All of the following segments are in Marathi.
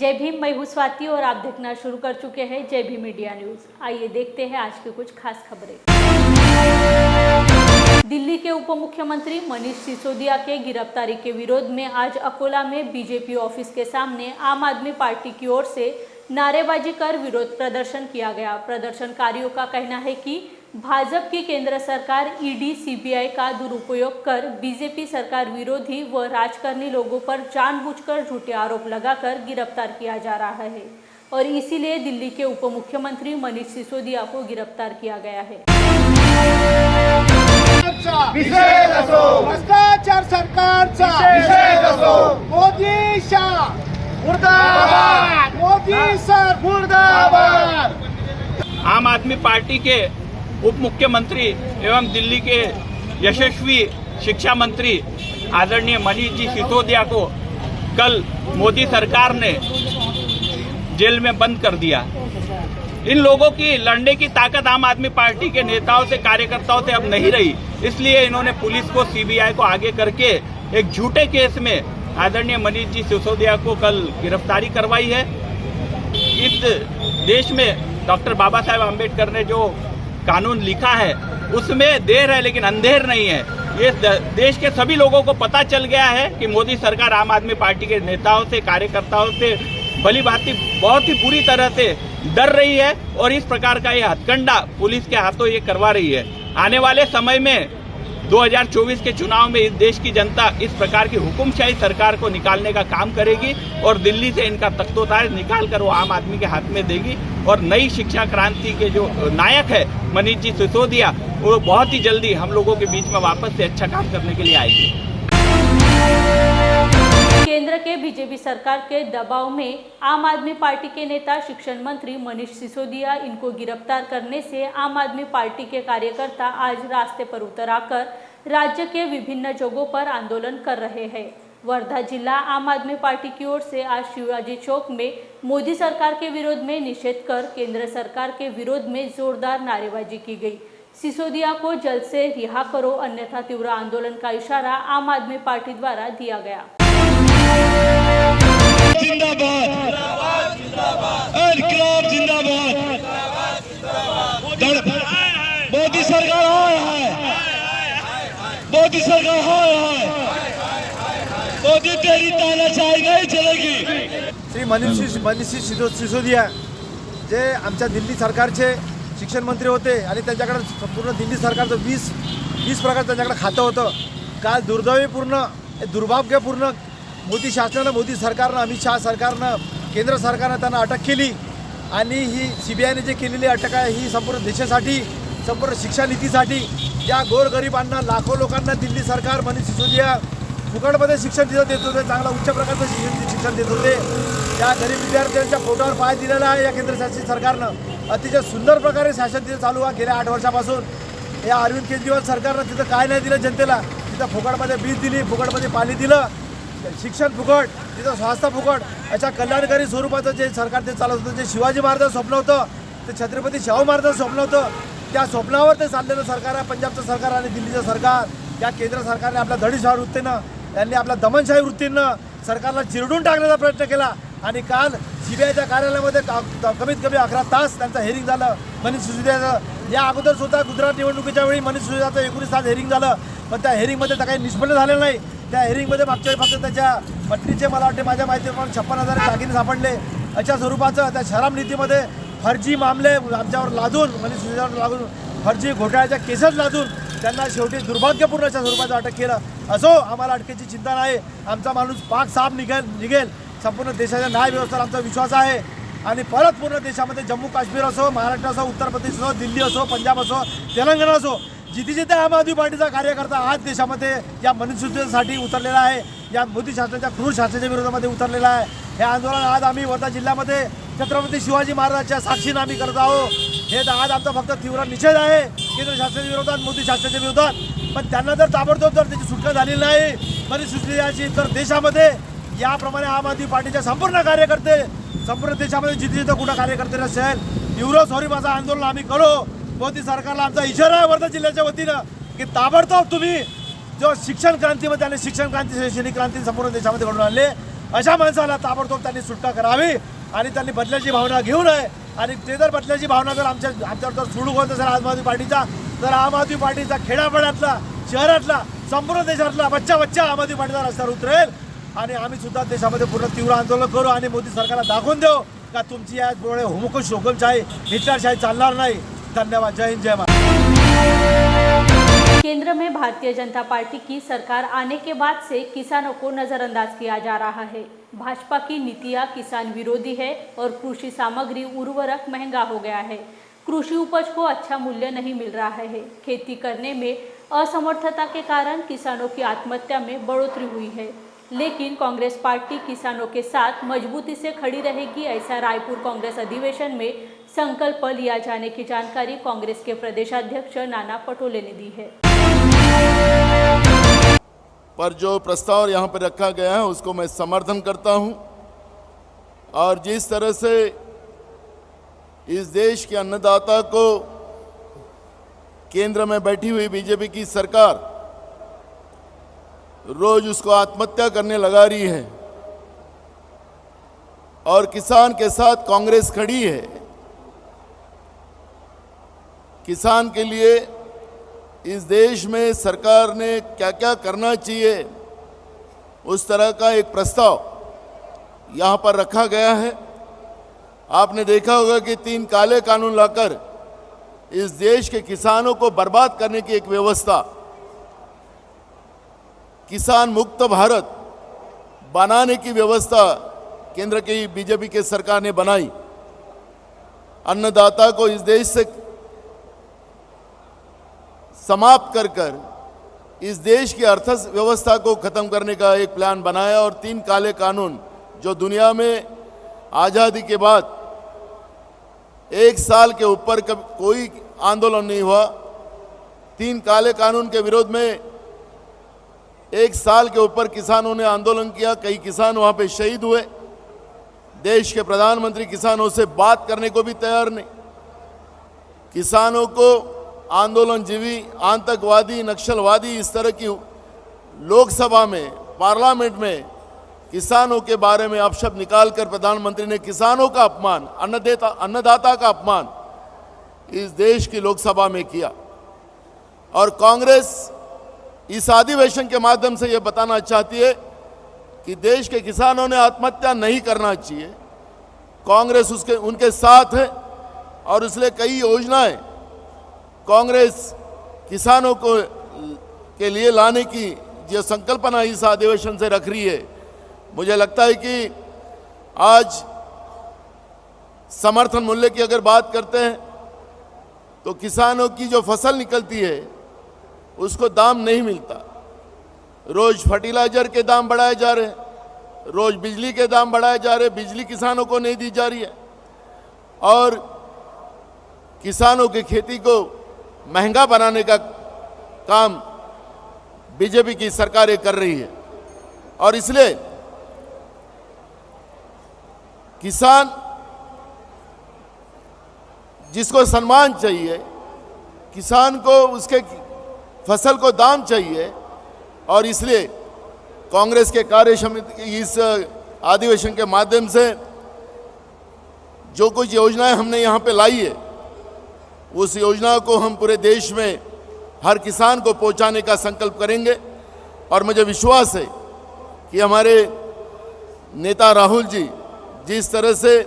जय भीम, मैं हूं स्वाति और आप देखना शुरू कर चुके हैं जय भीम मीडिया न्यूज। आइए देखते हैं आज की कुछ खास खबरें। दिल्ली के उप मुख्यमंत्री मनीष सिसोदिया के गिरफ्तारी के विरोध में आज अकोला में बीजेपी ऑफिस के सामने आम आदमी पार्टी की ओर से नारेबाजी कर विरोध प्रदर्शन किया गया। प्रदर्शनकारियों का कहना है कि भाजपा की केंद्र सरकार ईडी सीबीआई का दुरुपयोग कर बीजेपी सरकार विरोधी व राजकारणी लोगों पर जानबूझकर झूठे आरोप लगाकर गिरफ्तार किया जा रहा है और इसीलिए दिल्ली के उप मुख्यमंत्री मनीष सिसोदिया को गिरफ्तार किया गया है। भ्रष्टाचार सरकारचा मोदी शाह मुर्दाबाद, मोदी सर मुर्दाबाद। आम आदमी पार्टी के उप मुख्यमंत्री एवं दिल्ली के यशस्वी शिक्षा मंत्री आदरणीय मनीष जी सिसोदिया को कल मोदी सरकार ने जेल में बंद कर दिया। इन लोगों की लड़ने की ताकत आम आदमी पार्टी के नेताओं से, कार्यकर्ताओं से अब नहीं रही, इसलिए इन्होंने पुलिस को, सीबीआई को आगे करके एक झूठे केस में आदरणीय मनीष जी सिसोदिया को कल गिरफ्तारी करवाई है। इस देश में डॉक्टर बाबा साहेब आम्बेडकर ने जो कानून लिखा है उसमें देर है लेकिन अंधेर नहीं है। ये देश के सभी लोगों को पता चल गया है कि मोदी सरकार आम आदमी पार्टी के नेताओं से, कार्यकर्ताओं से भली भांति बहुत ही बुरी तरह से डर रही है और इस प्रकार का ये हथकंडा पुलिस के हाथों ये करवा रही है। आने वाले समय में 2024 के चुनाव में इस देश की जनता इस प्रकार की हुकुमशाही सरकार को निकालने का काम करेगी और दिल्ली से इनका तख्तोताज निकाल कर वो आम आदमी के हाथ में देगी और नई शिक्षा क्रांति के जो नायक है मनीष जी सिसोदिया, वो बहुत ही जल्दी हम लोगों के बीच में वापस से अच्छा काम करने के लिए आएगी। केंद्र के बीजेपी सरकार के दबाव में आम आदमी पार्टी के नेता शिक्षण मंत्री मनीष सिसोदिया इनको गिरफ्तार करने से आम आदमी पार्टी के कार्यकर्ता आज रास्ते पर उतर आकर राज्य के विभिन्न जगहों पर आंदोलन कर रहे हैं। वर्धा जिला आम आदमी पार्टी की ओर से आज शिवाजी चौक में मोदी सरकार के विरोध में निषेध कर केंद्र सरकार के विरोध में जोरदार नारेबाजी की गई। सिसोदिया को जल्द से रिहा करो अन्यथा तीव्र आंदोलन का इशारा आम आदमी पार्टी द्वारा दिया गया। जिंदाबाद, इनकलाब जिंदाबाद, मोदी सरकार है, मोदी सरकार है, मोदी तेरी तानाशाही नहीं चलेगी। श्री मनीष सिसोदिया जे आमच्या दिल्ली सरकारचे शिक्षण मंत्री होते आणि त्यांच्याकडे संपूर्ण दिल्ली सरकारचं 20 प्रकार त्यांच्याकडे खातं होतं। काल दुर्दैवीपूर्ण, दुर्भाग्यपूर्ण मोदी शासनानं, मोदी सरकारनं, अमित शाह सरकारनं, केंद्र सरकारनं त्यांना अटक केली आणि ही सीबीआयने जे केलेली अटक आहे ही संपूर्ण देशासाठी, संपूर्ण शिक्षा नीतीसाठी, या गोरगरिबांना, लाखो लोकांना दिल्ली सरकार मनीष सिसोदिया फुकटमध्ये शिक्षण देत होते, चांगला उच्च प्रकारचं शिक्षण देत होते। या गरीब विद्यार्थ्यांच्या पोटावर पाय दिलेला आहे या केंद्रशासित सरकारनं। अतिशय सुंदर प्रकारे शासन तिथं चालू आहे गेल्या 8 वर्षापासून। या अरविंद केजरीवाल सरकारनं तिथं काय नाही दिलं जनतेला, तिथं फुकटमध्ये वीज दिली, फुकटमध्ये पाणी दिलं, शिक्षण फुकट, तिथं स्वास्थ्य फुकट, अशा कल्याणकारी स्वरूपाचं जे सरकार ते चालत होतं, जे शिवाजी महाराजांचं स्वप्न होतं, ते छत्रपती शाहू महाराजांचं स्वप्न होतं, त्या स्वप्नावर ते चाललेलं सरकार आहे पंजाबचं सरकार आणि दिल्लीचं सरकार। या केंद्र सरकारने आपल्या धडीशाही वृत्तीनं, त्यांनी आपल्या दमनशाही वृत्तीनं सरकारला चिरडून टाकण्याचा प्रयत्न केला आणि काल सीबीआयच्या कार्यालयामध्ये कमीत कमी 11 तास त्यांचं हेरिंग झालं मनीष सिसोदियाचं। या अगोदर सुद्धा गुजरात निवडणुकीच्या वेळी मनीष सिसोदियाचं 19 तास हेरिंग झालं, पण त्या हेरिंगमध्ये तर काही निष्पन्न झालेलं नाही। त्या हेरिंगमध्ये मागच्या फक्त त्याच्या पत्नीचे, मला वाटते माझ्या माहितीप्रमाणे 56,000 दागिने सापडले। अशा स्वरूपाचं त्या शराब नीतीमध्ये फर्जी मामले आमच्यावर लादून, मनीष सिसोदियावर लागून फर्जी घोटाळ्याच्या केसेस लादून त्यांना शेवटी दुर्भाग्यपूर्ण अशा स्वरूपाचं अटक केलं। असो, आम्हाला अटकेची चिंता नाही, आमचा माणूस पाक साफ निघेल। संपूर्ण देशाच्या न्याय व्यवस्थेवर आमचा विश्वास आहे आणि परत पूर्ण देशामध्ये जम्मू काश्मीर असो, महाराष्ट्र असो, उत्तर प्रदेश असो, दिल्ली असो, पंजाब असो, तेलंगणा असो, जिथे आम आदमी पार्टीचा कार्यकर्ता आज देशामध्ये या मनीष सिसोदियासाठी उतरलेला आहे, या मोदी शासनाच्या क्रूर शासनाच्या विरोधामध्ये उतरलेला आहे। हे आंदोलन आज आम्ही वर्धा जिल्ह्यामध्ये छत्रपती शिवाजी महाराजांच्या साक्षीने आम्ही करत आहोत। हे आज आमचा फक्त तीव्र निषेध आहे केंद्र शासनाच्या विरोधात, मोदी शासनाच्या विरोधात। पण त्यांना जर ताबडतोब जर त्याची सुटका झाली नाही मनीष सिसोदियाची, तर देशामध्ये याप्रमाणे आम आदमी पार्टीचे संपूर्ण कार्यकर्ते, संपूर्ण देशामध्ये जिथे कुठं कार्यकर्ते असेल, तीव्र स्वरूपाचं आंदोलन आम्ही करू। मोदी सरकारला आमचा इशारा आहे वर्धा जिल्ह्याच्या वतीनं की ताबडतोब तुम्ही जो शिक्षण क्रांतीमध्ये आणि शिक्षण क्रांती, शैक्षणिक क्रांती संपूर्ण देशामध्ये घडून आणले, अशा माणसाला ताबडतोब त्यांनी सुटका करावी आणि त्यांनी बदल्याची भावना घेऊ नये. आणि ते जर बदल्याची भावना जर आमच्यावर जर सुरू होत असेल आम आदमी पार्टीचा, तर आम आदमी पार्टीचा खेड्यापाड्यातला, शहरातला, संपूर्ण देशातला बच्चा आम आदमी पार्टीचा रस्त्यावर उतरेल आणि आम्ही सुद्धा देशामध्ये पूर्ण तीव्र आंदोलन करू आणि मोदी सरकारला दाखवून देऊ का तुमची या डोळे हुकुमशाही हुकुमशाही हिटलरशाही चालणार नाही. धन्यवाद. जय हिंद, जय महाराष्ट्र. केंद्र में भारतीय जनता पार्टी की सरकार आने के बाद से किसानों को नज़रअंदाज किया जा रहा है. भाजपा की नीतियां किसान विरोधी है और कृषि सामग्री उर्वरक महंगा हो गया है. कृषि उपज को अच्छा मूल्य नहीं मिल रहा है. खेती करने में असमर्थता के कारण किसानों की आत्महत्या में बढ़ोतरी हुई है. लेकिन कांग्रेस पार्टी किसानों के साथ मजबूती से खड़ी रहेगी, ऐसा रायपुर कांग्रेस अधिवेशन में संकल्प लिया जाने की जानकारी कांग्रेस के प्रदेशाध्यक्ष नाना पटोले ने दी है. पर जो प्रस्ताव यहाँ पर रखा गया है उसको मैं समर्थन करता हूँ. और जिस तरह से इस देश के अन्नदाता को केंद्र में बैठी हुई बीजेपी की सरकार रोज उसको आत्महत्या करने लगा रही है और किसान के साथ कांग्रेस खड़ी है. किसान के लिए इस देश में सरकार ने क्या क्या करना चाहिए उस तरह का एक प्रस्ताव यहाँ पर रखा गया है. आपने देखा होगा कि 3 काले कानून लाकर इस देश के किसानों को बर्बाद करने की एक व्यवस्था, किसान मुक्त भारत बनाने की व्यवस्था केंद्र की बीजेपी के सरकार ने बनाई. अन्नदाता को इस देश से समाप्त कर इस देश की अर्थव्यवस्था को खत्म करने का एक प्लान बनाया. और 3 काले कानून जो दुनिया में आज़ादी के बाद 1 साल के ऊपर कोई आंदोलन नहीं हुआ. 3 काले कानून के विरोध में 1 साल के ऊपर किसानों ने आंदोलन किया. कई किसान वहाँ पे शहीद हुए. देश के प्रधानमंत्री किसानों से बात करने को भी तैयार नहीं. किसानों को आंदोलनजीवी, आतंकवादी, नक्सलवादी, इस तरह की लोकसभा में, पार्लियामेंट में किसानों के बारे में अपशब्द निकालकर प्रधानमंत्री ने किसानों का अपमान, अन्नदाता का अपमान इस देश की लोकसभा में किया. और कांग्रेस इस अधिवेशन के माध्यम से यह बताना चाहती है कि देश के किसानों ने आत्महत्या नहीं करना चाहिए. कांग्रेस उनके साथ है और इसलिए कई योजनाएं कांग्रेस किसानों के लिए लाने की जो संकल्पना इस अधिवेशन से रख रही है. मुझे लगता है कि आज समर्थन मूल्य की अगर बात करते हैं तो किसानों की जो फसल निकलती है उसको दाम नहीं मिलता. रोज फर्टिलाइजर के दाम बढ़ाए जा रहे हैं, रोज बिजली के दाम बढ़ाए जा रहे हैं. बिजली किसानों को नहीं दी जा रही है और किसानों की खेती को महंगा बनाने का काम बीजेपी की सरकारें कर रही है. और इसलिए किसान जिसको सम्मान चाहिए, किसान को उसके फसल को दाम चाहिए. और इसलिए कांग्रेस के कार्य समिति इस अधिवेशन के माध्यम से जो कुछ योजनाएं हमने यहाँ पे लाई है उस योजना को हम पूरे देश में हर किसान को पहुँचाने का संकल्प करेंगे. और मुझे विश्वास है कि हमारे नेता राहुल जी जिस तरह से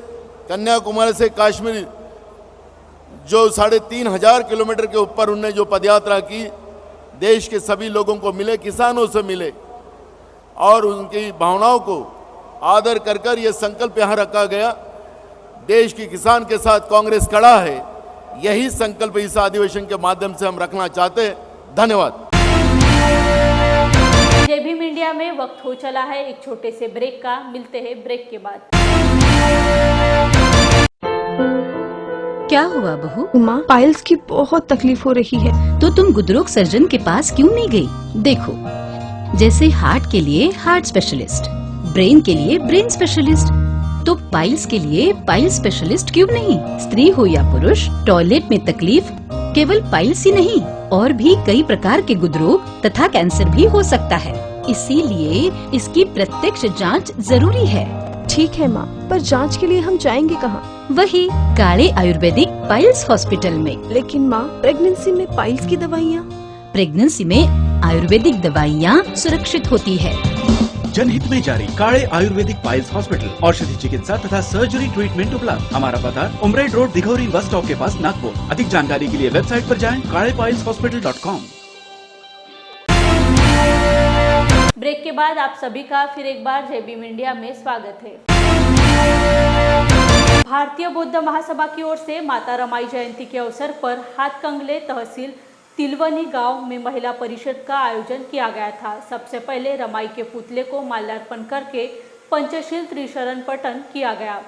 कन्याकुमारी से कश्मीर जो 3,500 किलोमीटर के ऊपर उनने जो पदयात्रा की, देश के सभी लोगों को मिले, किसानों से मिले और उनकी भावनाओं को आदर कर ये संकल्प यहाँ रखा गया. देश के किसान के साथ कांग्रेस खड़ा है. यही संकल्प इस अधिवेशन के माध्यम से हम रखना चाहते हैं. धन्यवाद. जय भीम इंडिया में वक्त हो चला है एक छोटे से ब्रेक का. मिलते हैं ब्रेक के बाद. क्या हुआ बहू? माँ, पाइल्स की बहुत तकलीफ हो रही है. तो तुम गुदरोग सर्जन के पास क्यों नहीं गई? देखो, जैसे हार्ट के लिए हार्ट स्पेशलिस्ट, ब्रेन के लिए ब्रेन स्पेशलिस्ट, तो पाइल्स के लिए पाइल्स स्पेशलिस्ट क्यों नहीं? स्त्री हो या पुरुष, टॉयलेट में तकलीफ केवल पाइल्स ही नहीं और भी कई प्रकार के गुदरोग तथा कैंसर भी हो सकता है. इसीलिए इसकी प्रत्यक्ष जांच जरूरी है। ठीक है माँ, पर जांच के लिए हम जाएंगे कहाँ? वही काले आयुर्वेदिक पाइल्स हॉस्पिटल में। लेकिन माँ, प्रेगनेंसी में पाइल्स की दवाइयाँ? प्रेगनेंसी में आयुर्वेदिक दवाइयाँ सुरक्षित होती है। जनहित में जारी काले आयुर्वेदिक पाइल्स हॉस्पिटल, औषधि चिकित्सा तथा सर्जरी ट्रीटमेंट उपलब्ध। हमारा पता उमरेड रोड, दिघौरी बस स्टॉप के पास, नागपुर। अधिक जानकारी के लिए वेबसाइट पर जाएं kalepailshospital.com। ब्रेक के बाद आप सभी का फिर एक बार जय भीम इंडिया में स्वागत है। भारतीय बौद्ध महासभा की ओर से माता रमाई जयंती के अवसर पर हाथकंगले तहसील तिलवनी गांव में महिला परिषद का आयोजन किया गया था। सबसे पहले रमाई के पुतले को माल्यार्पण करके पंचशील त्रिशरण पठन किया गया।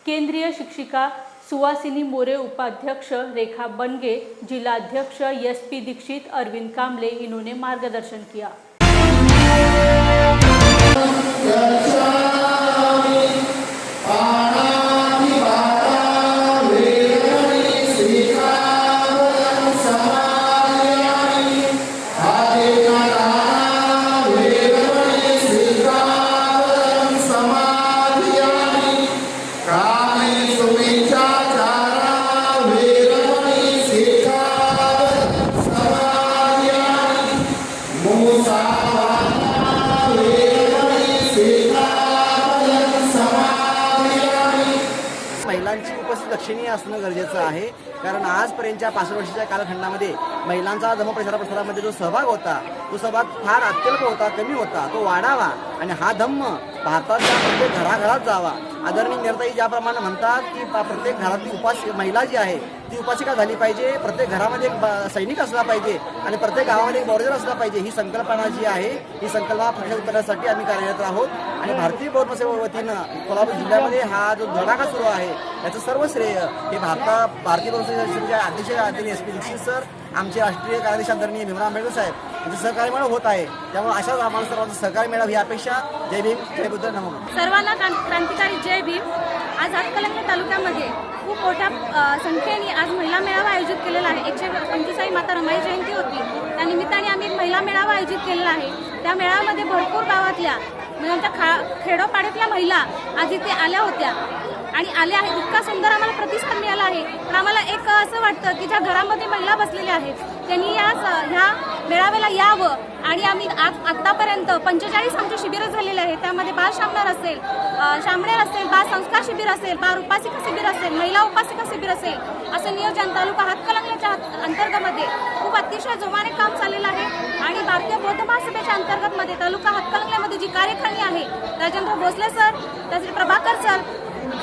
केंद्रीय शिक्षिका सुवासिनी मोरे, उपाध्यक्ष रेखा बनगे, जिला अध्यक्ष SP दीक्षित, अरविंद कामले इन्होंने मार्गदर्शन किया। महिलांची उपस्थिती लक्षणीय असणं गरजेचं आहे, कारण आजपर्यंतच्या 65 वर्षाच्या कालखंडामध्ये महिलांचा धम्मप्रचारामध्ये जो सहभाग होता तो सहभाग फार अत्यल्प होता, कमी होता, तो वाढावा आणि हा धम्म भारताच्या प्रत्येक घराघरात जावा। आदरणीय नेताजी ज्याप्रमाणे म्हणतात की प्रत्येक घरातली महिला जी आहे ती उपासिका झाली पाहिजे, प्रत्येक घरामध्ये एक सैनिक असला पाहिजे आणि प्रत्येक गावामध्ये एक बॉर्डर असला पाहिजे। ही संकल्पना जी आहे ही संकल्पना प्रक्षेप करण्यासाठी आम्ही कार्यरत आहोत आणि भारतीय बौद्ध सेवा वतीनं कोल्हापूर जिल्ह्यामध्ये हा जो धडाका सुरू आहे याचं सर्व श्रेय हे भारतीय बौद्ध सेवेचे अध्यक्ष आदरणीय SP दीक्षित सर, आमचे राष्ट्रीय कार्याध्यक्ष आदरणीय भीमराव आंबेडकर साहेब यांचं सहकार्य मेळावा होत आहे। त्यामुळे अशाच आम्हाला सर्वांचं सहकार्य मिळावं ही अपेक्षा। जय भीम, जय बुद्ध, नमो। सर्वांना क्रांतिकारी जय भीम। आज हातकणंगले तालुक्यामध्ये खूप मोठ्या संख्येने आज महिला मेळावा आयोजित केलेला आहे। 125 माता रमाई जयंती होती, त्या निमित्ताने आम्ही एक महिला मेळावा आयोजित केलेला आहे। त्या मेळाव्यामध्ये भरपूर गावातल्या म्हणजे खेडोपाड्यातल्या महिला आज इथे आल्या होत्या आणि आल्या आहेत। इतका सुंदर आम्हाला प्रतिसाद मिळाला आहे। पण आम्हाला एक असं वाटतं की ज्या घरामध्ये महिला बसलेल्या आहेत त्यांनी ह्या मेळाव्याला यावं आणि आम्ही आतापर्यंत 45 आमचे शिबिर झालेले आहेत। त्यामध्ये बाल शामणार असेल, बाल संस्कार शिबिर असेल, बाल उपासिका शिबिर असेल, महिला उपासिका शिबिर असेल, असं नियोजन तालुका हातकणंगलेच्या अंतर्गतमध्ये खूप अतिशय जोमाने काम चाललेलं आहे। आणि भारतीय बौद्ध महासभेच्या अंतर्गतमध्ये तालुका हातकणंगलेमध्ये जी कार्यकारिणी आहे राजेंद्र भोसले सर, त्याचे प्रभाकर सर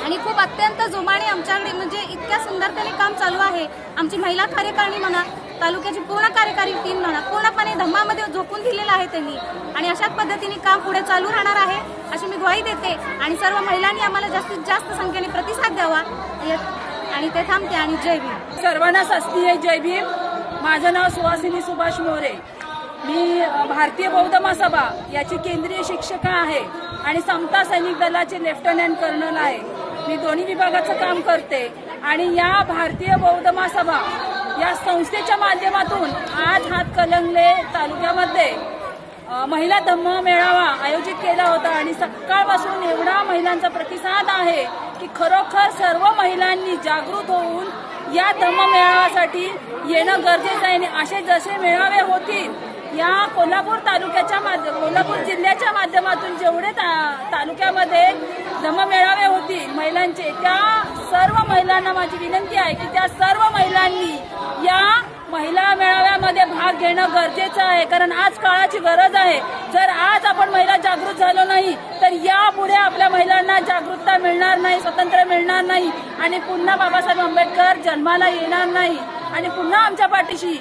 आणि खूप अत्यंत जोमाने आमच्याकडे म्हणजे इतक्या सुंदरतेने काम चालू आहे। आमची महिला कार्यकारिणी म्हणा, तालुक्याची पूर्ण कार्यकारी टीम म्हणा, पूर्णपणे धम्मामध्ये झोकून दिलेला आहे त्यांनी आणि अशाच पद्धतीने काम पुढे चालू राहणार आहे अशी मी ग्वाही देते। आणि सर्व महिलांनी आम्हाला जास्तीत जास्त संख्येने प्रतिसाद द्यावा आणि ते थांबते। आणि जय भीम। सर्वांना शासकीय जय भीम। माझं नाव सुवासिनी सुभाष मोरे, मी भारतीय बौद्ध महासभा याची केंद्रीय शिक्षिका आहे आणि समता सैनिक दलाचे लेफ्टनंट कर्नल आहे। मी दोन्ही विभागाचं काम करते आणि या भारतीय बौद्ध महासभा या संस्थेच्या माध्यमातून आज हातकणंगले तालुक्यामध्ये महिला धम्म मेळावा आयोजित केला होता आणि सकाळपासून एवढा महिलांचा प्रतिसाद आहे की खरोखर सर्व महिलांनी जागृत होऊन या धम्म मेळाव्यासाठी येणं गरजेचं आहे। आणि असे जसे मेळावे होतील या कोल्हापूर जिल्ह्याच्या माध्यमातून जेवढे तालुक्यामध्ये धम्म मेळावे होतील महिलांचे, त्या सर्व महिलांना माझी विनंती आहे की त्या सर्व महिलांनी या महिला मेळाव्यामध्ये भाग घेणं गरजेचं आहे, कारण आज काळाची गरज आहे। जर आज आपण महिला जागृत झालो नाही तर यापुढे आपल्या महिलांना जागरूकता मिळणार नाही, स्वातंत्र्य मिळणार नाही आणि पुन्हा बाबासाहेब आंबेडकर जन्माला येणार नाही आणि पुन्हा आमच्या पाठीशी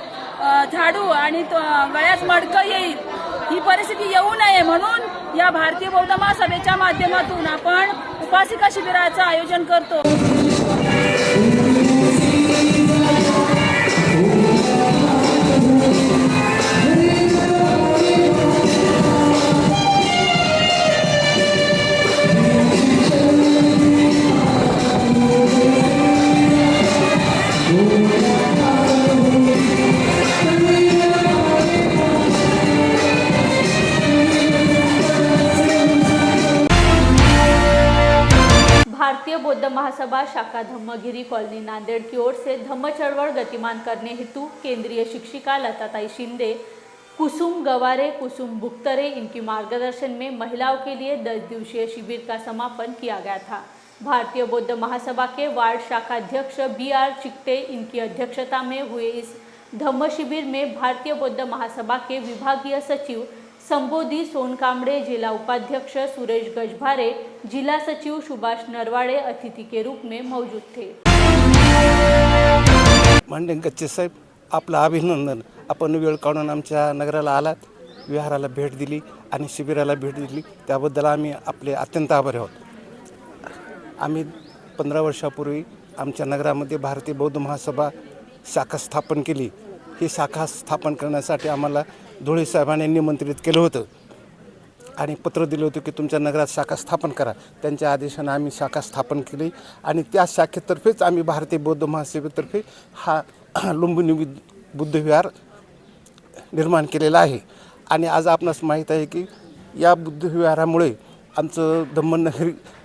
झाडू आणि गळ्यात मडकं येईल, ही परिस्थिती येऊ नये म्हणून या भारतीय बौद्ध महासभेच्या माध्यमातून आपण उपासिका शिबिराचं आयोजन करतो। भारतीय बौद्ध महासभा शाखा धम्मगिरी कॉलोनी नांदेड़ की ओर से धम्म चळवळ गतिमान करने हेतु केंद्रीय शिक्षिका लताताई शिंदे, कुसुम गवारे, कुसुम बुख्तरे इनकी मार्गदर्शन में महिलाओं के लिए 10 दिवसीय शिविर का समापन किया गया था। भारतीय बौद्ध महासभा के वार्ड शाखा अध्यक्ष BR चिकटे इनकी अध्यक्षता में हुए इस धम्म शिविर में भारतीय बौद्ध महासभा के विभागीय सचिव संबोधी सोनकामड़े, जिला उपाध्यक्ष सुरेश गजभारे, जिला सचिव सुभाष नरवाड़े अतिथि के रूप में मौजूद थे। मांडेंकरचे साहेब, आपलं अभिनंदन। आपण वेळ काढून आमच्या नगराला आलात, विहाराला भेट दिली आणि शिबिराला भेट दिली, त्याबद्दल आम्ही आपले अत्यंत आभारी आहोत। आम्ही 15 वर्षापूर्वी आमच्या नगरामध्ये भारतीय बौद्ध महासभा शाखा स्थापन केली। ही शाखा स्थापन करण्यासाठी आम्हाला धुळे साहेबांनी निमंत्रित केलं होतं आणि पत्र दिलं होतं की तुमच्या नगरात शाखा स्थापन करा। त्यांच्या आदेशाने आम्ही शाखा स्थापन केली आणि त्या शाखेतर्फेच आम्ही भारतीय बौद्ध महासभेतर्फे हा लुंबिनी बुद्धविहार निर्माण केलेला आहे। आणि आज आपणास माहीत आहे की या बुद्धविहारामुळे आमचं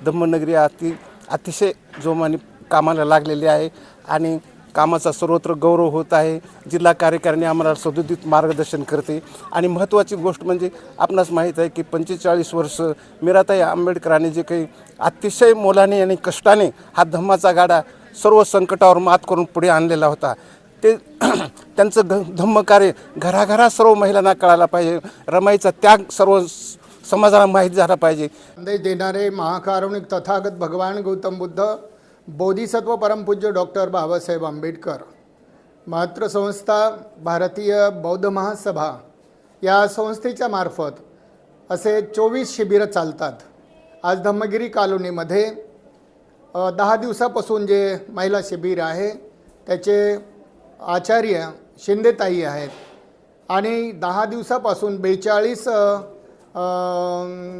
धम्मनगरी अतिशय जोमाने कामाला लागलेले आहे आणि कामाचा सर्वत्र गौरव होत आहे। जिल्हा कार्यकारिणी आम्हाला सदोदित मार्गदर्शन करते आणि महत्त्वाची गोष्ट म्हणजे आपणास माहीत आहे की 45 वर्ष मीराताई आंबेडकरांनी जे काही अतिशय मोलाने आणि कष्टाने हा धम्माचा गाडा सर्व संकटावर मात करून पुढे आणलेला होता। ते त्यांचं धम्मकार्य घराघरा सर्व महिलांना कळायला पाहिजे। रमाईचा त्याग सर्व समाजाला माहीत झाला पाहिजे। संदेश देणारे महाकारुणिक तथागत भगवान गौतम बुद्ध, बोधिसत्व परमपूज्य डॉक्टर बाबासाहेब आंबेडकर, मातृ संस्था भारतीय बौद्ध महासभा या संस्थेच्या मार्फत असे 24 शिबिरं चालतात। आज धम्मगिरी कॉलनीमध्ये 10 दिवसापासून जे महिला शिबिर आहे त्याचे आचार्य शिंदेताई आहेत आणि 10 दिवसापासून 42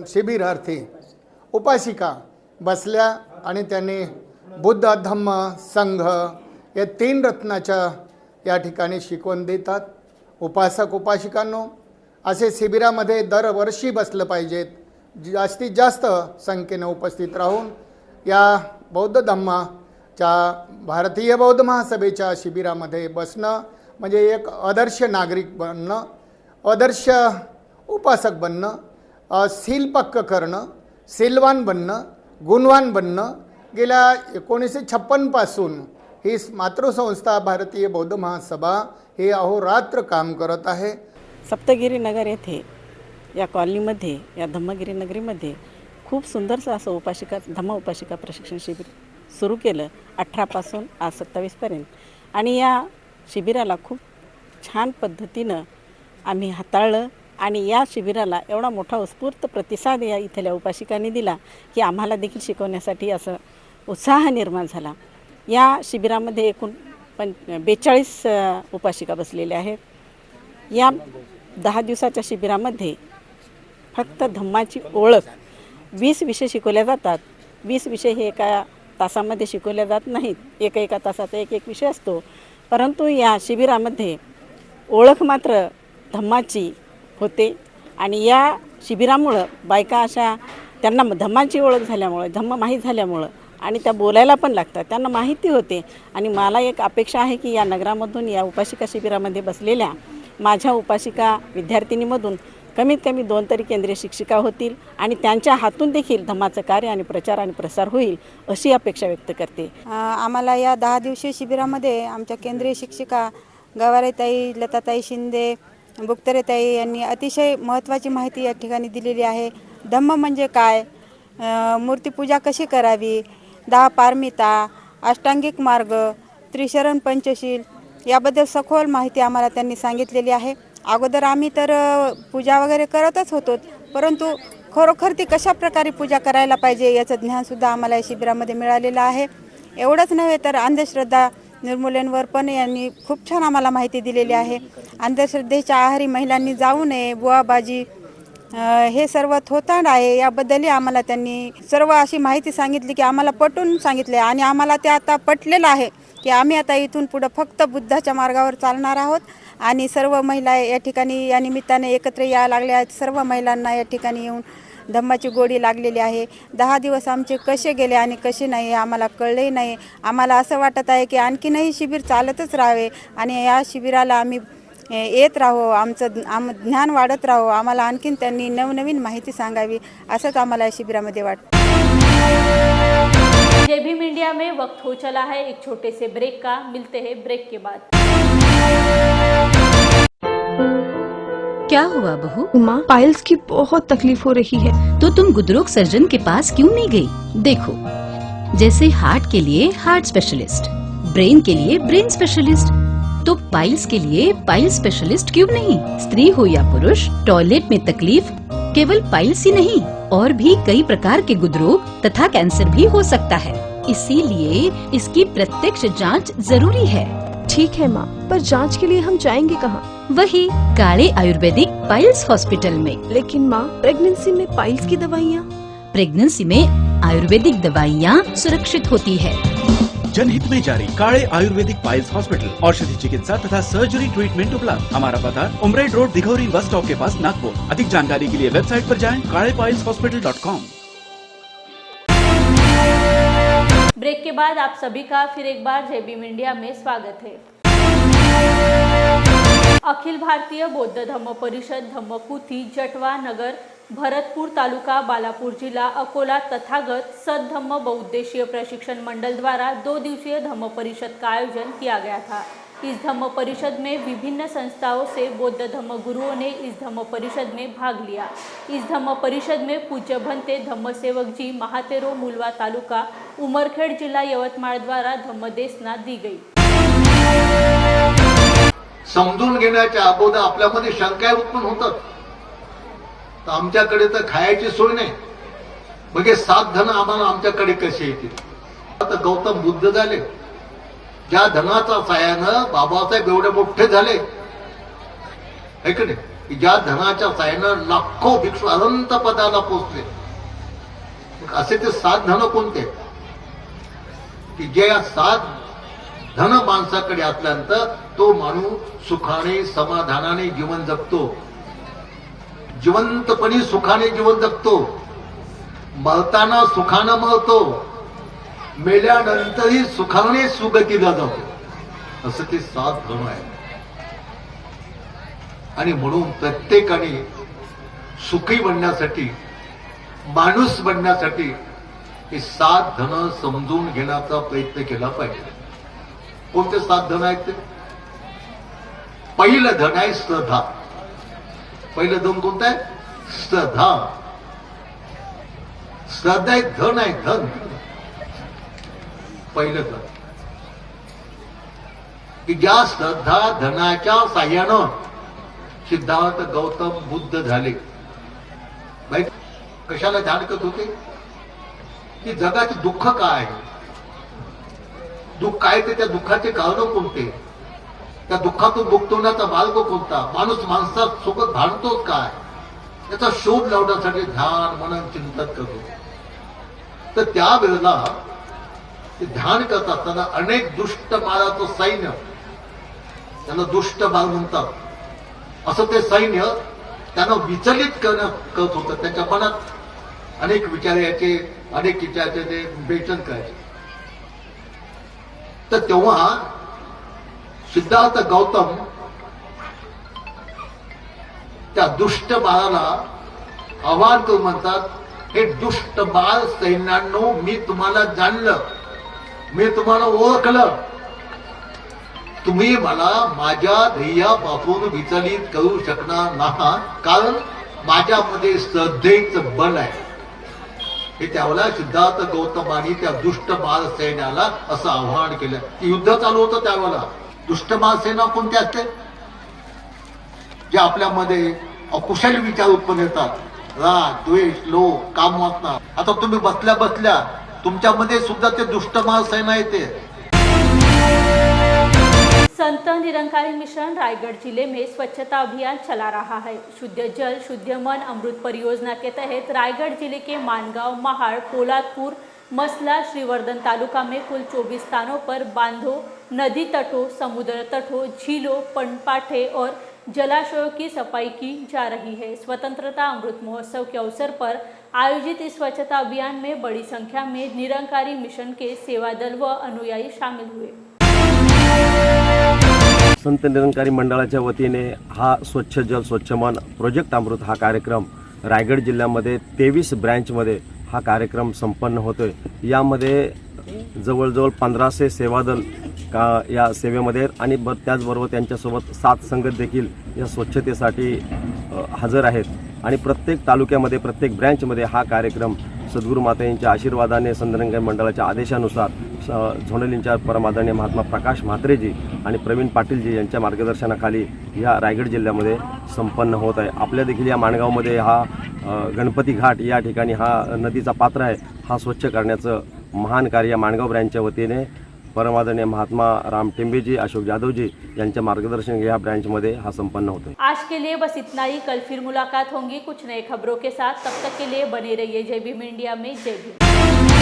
शिबिरार्थी उपासिका बसल्या आणि त्यांनी बुद्ध धम्म संघ या 3 रत्नाच्या या ठिकाणी शिकवण देतात। उपासक उपासिकांनो, असे शिबिरामध्ये दरवर्षी बसलं पाहिजेत। जास्तीत जास्त संख्येने उपस्थित राहून या बौद्ध धम्माच्या भारतीय बौद्ध महासभेच्या शिबिरामध्ये बसणं म्हणजे एक आदर्श नागरिक बनणं, आदर्श उपासक बनणं, शील पक्क करणं, शीलवान बनणं, गुणवान बनणं। गेल्या 1956 पासून ही मातृसंस्था भारतीय बौद्ध महासभा हे अहोरात्र काम करत आहे। सप्तगिरी नगर येथे या कॉलनीमध्ये, या धम्मगिरी नगरीमध्ये खूप सुंदरसं असं धम्म उपासिका प्रशिक्षण शिबिर सुरू केलं 18 पासून आज 27 पर्यंत आणि या शिबिराला खूप छान पद्धतीनं आम्ही हाताळलं आणि या शिबिराला एवढा मोठा उत्स्फूर्त प्रतिसाद या इथल्या उपासिकांनी दिला की आम्हाला देखील शिकवण्यासाठी असं उत्साह निर्माण झाला। या शिबिरामध्ये एकूण 42 उपासिका बसलेल्या आहेत। या 10 दिवसाच्या शिबिरामध्ये फक्त धम्माची ओळख 20 विषय शिकवले जातात। 20 विषय हे एका तासामध्ये शिकवले जात नाहीत, एका तासाचा एक विषय असतो, परंतु या शिबिरामध्ये ओळख मात्र धम्माची होते आणि या शिबिरामुळं बायका अशा त्यांना धम्माची ओळख झाल्यामुळं, धम्म माहीत झाल्यामुळं आणि त्या बोलायला पण लागतात, त्यांना माहिती होते। आणि मला एक अपेक्षा आहे की या नगरामधून या उपासिका शिबिरामध्ये बसलेल्या माझ्या उपासिका विद्यार्थिनीमधून कमीत कमी 2 तरी केंद्रीय शिक्षिका होतील आणि त्यांच्या हातून देखील धम्माचं कार्य आणि प्रचार आणि प्रसार होईल अशी अपेक्षा व्यक्त करते। आम्हाला या 10 दिवसीय शिबिरामध्ये आमच्या केंद्रीय शिक्षिका गवारेताई, लताताई शिंदे, बुख्तरेताई यांनी अतिशय महत्त्वाची माहिती या ठिकाणी दिलेली आहे। धम्म म्हणजे काय, मूर्तिपूजा कशी करावी, 10 पारमिता, अष्टांगिक मार्ग, त्रिशरण पंचशील याबद्दल सखोल माहिती आम्हाला त्यांनी सांगितलेली आहे। अगोदर आम्ही तर पूजा वगैरे करतच होतो, परंतु खरोखर ती कशा प्रकारे पूजा करायला पाहिजे याचं ज्ञानसुद्धा आम्हाला या शिबिरामध्ये मिळालेलं आहे। एवढंच नव्हे तर अंधश्रद्धा निर्मूलनावर पण यांनी खूप छान आम्हाला माहिती दिलेली आहे। अंधश्रद्धेच्या आहारी महिलांनी जाऊ नये, बुवाबाजी हे सर्व थोतांड आहे याबद्दलही आम्हाला त्यांनी सर्व अशी माहिती सांगितली की आम्हाला पटवून सांगितले आणि आम्हाला ते आता पटलेलं आहे की आम्ही आता इथून पुढं फक्त बुद्धाच्या मार्गावर चालणार आहोत आणि सर्व महिला या ठिकाणी या निमित्ताने एकत्र यायला लागल्या आहेत। सर्व महिलांना या ठिकाणी येऊन धम्माची गोडी लागलेली आहे. 10 दिवस आमचे कसे गेले आणि कसे नाही हे आम्हाला कळले नाही. आम्हाला असं वाटत आहे की आणखीनही शिबिर चालतच राहावे आणि या शिबिराला आम्ही येत राहो, आमचं ज्ञान वाढत राहो, आम्हाला आणखीन त्यांनी नवनवीन माहिती सांगावी असंच आम्हाला या शिबिरामध्ये वाटतं. जय भीम इंडिया में वक्त हो चला है एक छोटे से ब्रेक का, मिलते हैं ब्रेक के बाद। क्या हुआ बहू? माँ, पाइल्स की बहुत तकलीफ हो रही है। तो तुम गुदरोग सर्जन के पास क्यों नहीं गई? देखो, जैसे हार्ट के लिए हार्ट स्पेशलिस्ट, ब्रेन के लिए ब्रेन स्पेशलिस्ट, तो पाइल्स के लिए पाइल्स स्पेशलिस्ट क्यों नहीं? स्त्री हो या पुरुष, टॉयलेट में तकलीफ केवल पाइल्स ही नहीं और भी कई प्रकार के गुदरोग तथा कैंसर भी हो सकता है, इसीलिए इसकी प्रत्यक्ष जांच जरूरी है। ठीक है माँ, पर जांच के लिए हम जाएंगे कहाँ? वही काले आयुर्वेदिक पाइल्स हॉस्पिटल में। लेकिन माँ, प्रेगनेंसी में पाइल्स की दवाइयाँ? प्रेगनेंसी में आयुर्वेदिक दवाइयाँ सुरक्षित होती है। जनहित में जारी काले आयुर्वेदिक पाइल्स हॉस्पिटल, औषधि चिकित्सा तथा सर्जरी ट्रीटमेंट उपलब्ध। हमारा पता उमरेड रोड दिघौरी बस स्टॉप के पास नागपुर। अधिक जानकारी के लिए वेबसाइट पर जाएं kalepileshospital.com। ब्रेक के बाद आप सभी का फिर एक बार जय भीम इंडिया में स्वागत है। अखिल भारतीय बौद्ध धम्म परिषद धम्मकुथी जटवा नगर भरतपुर तालुका बालापुर जिला अकोला तथागत सद्धम्म बहुउद्देशीय प्रशिक्षण मंडल द्वारा 2 दिवसीय धम्म परिषद का आयोजन किया गया था। इस धम्म परिषद में विभिन्न संस्थाओं से बौद्ध धम्म गुरुओं ने इस धम्म परिषद में भाग लिया। इस धम्म परिषद में पूज्य भंते धम्म सेवक जी महातेरो मुलवा तालुका उमरखेड जिला यवतमाळ द्वारा धम्मदेसना दी गई। समजून घेण्याच्या अगोदर आपल्यामध्ये शंका उत्पन्न होतात, तर आमच्याकडे तर खायची सोय नाही, मग हे 7 धन आम्हाला आमच्याकडे कसे येतील? आता गौतम बुद्ध झाले, ज्या धनाचा साह्यानं बाबासाहेब एवढे मोठे झाले, है की नाही? ज्या धनाच्या साह्यानं लाखो भिक्षू अनंत पदाला पोचले, असे ते 7 धन कोणते की जे या 7 धन माणसाकडे असल्यानंतर तो माणूस सुखाने समाधानाने जीवन जगतो, जिवंतपणे सुखाने जीवन जगतो, मरताना सुखानं मरतो, मेल्यानंतरही सुखाने सुगतीला जातो, असं ते 7 धन आहे। आणि म्हणून प्रत्येकाने सुखी बनण्यासाठी, माणूस बनण्यासाठी हे 7 धन समजून घेण्याचा प्रयत्न केला पाहिजे। कोणते 7 धन आहेत ते? पहिलं धन आहे श्रद्धा। पहिलं धन कोणतं आहे? श्रद्धा। श्रद्धा एक धन आहे, धन। पहिलं धन की ज्या श्रद्धा धनाच्या साह्यानं सिद्धार्थ गौतम बुद्ध झाले। कशाला ध्यान करत होते की जगाचे दुःख काय आहे, दुःख काय ते, त्या दुःखाचे कारण कोणते, त्या दुःखातून मुक्त होण्याचा मार्ग कोणता, माणूस माणसासोबत भांडतोच काय, याचा शोध लावण्यासाठी ध्यान मनन चिंतन करतो। तर त्यावेळेला ध्यान करत असताना अनेक दुष्ट माराचं सैन्य, त्यांना दुष्ट मार म्हणतात, असं ते सैन्य त्यांना विचलित करत होतं। त्याच्या मनात अनेक विचार यायचे, अनेक विचाराचे ते बेचन करायचे। तर तेव्हा सिद्धार्थ गौतम त्या दुष्ट बाळाला आवाहन करून म्हणतात, हे दुष्ट बाळ सैन्यांनो, मी तुम्हाला जाणलं, मी तुम्हाला ओळखलं, तुम्ही मला माझ्या ध्येयापासून विचलित करू शकणार नाही, कारण माझ्यामध्ये श्रद्धेचं बल आहे। हे त्यावेळेला सिद्धार्थ गौतमानी त्या दुष्ट बाळ सैन्याला असं आव्हान केलं। युद्ध चालू होतं त्यावेळेला। दुष्ट बाळ सेना कोणते असते? जे आपल्यामध्ये अकुशल विचार उत्पन्न येतात, राग, द्वेष, लोभ, कामवासना। आता तुम्ही बसल्या बसल्या तुमच्यामध्ये सुद्धा ते दुष्ट बाळ सेना येते। संत निरंकारी मिशन रायगढ़ जिले में स्वच्छता अभियान चला रहा है। शुद्ध जल शुद्ध मन अमृत परियोजना के तहत रायगढ़ जिले के मानगांव, महाड़, पोलादपुर, मसला, श्रीवर्धन तालुका में कुल 24 स्थानों पर बांधों, नदी तटों, समुद्र तटों, झीलों, पनपाठे और जलाशयों की सफाई की जा रही है। स्वतंत्रता अमृत महोत्सव के अवसर पर आयोजित इस स्वच्छता अभियान में बड़ी संख्या में निरंकारी मिशन के सेवा दल व अनुयायी शामिल हुए। संत निरंकारी मंडळाच्या वतीने हा स्वच्छ जल स्वच्छ मन प्रोजेक्ट अमृत हा कार्यक्रम रायगड जिल्ह्यामध्ये 23 ब्रँचमध्ये हा कार्यक्रम संपन्न होतोय। यामध्ये जवळजवळ 1500 सेवादल का या सेवेमध्ये आणि त्याचबरोबर त्यांच्यासोबत 7 संघ देखील या स्वच्छतेसाठी हजर आहेत आणि प्रत्येक तालुक्यामध्ये प्रत्येक ब्रँचमध्ये हा कार्यक्रम सद्गुरू मातेंच्या आशीर्वादाने संत निरंकारी मंडळाच्या आदेशानुसार झोनल इंचार्ज परमादरणीय महात्मा प्रकाश म्हात्रेजी आणि प्रवीण पाटीलजी यांच्या मार्गदर्शनाखाली या रायगड जिल्ह्यामध्ये संपन्न होत आहे। आपल्या देखील या माणगावमध्ये हा गणपती घाट या ठिकाणी हा नदीचा पात्र आहे, हा स्वच्छ करण्याचं महान कार्य माणगाव ब्रँचच्या वतीने परमादरणीय महात्मा राम टेंबेजी, अशोक जाधव जी यांच्या मार्गदर्शन या ब्रांच में हा संपन्न होता है। आज के लिए बस इतना ही। कल फिर मुलाकात होंगी कुछ नए खबरों के साथ। तब तक के लिए बने रहिए जय भीम इंडिया में। जय भीम।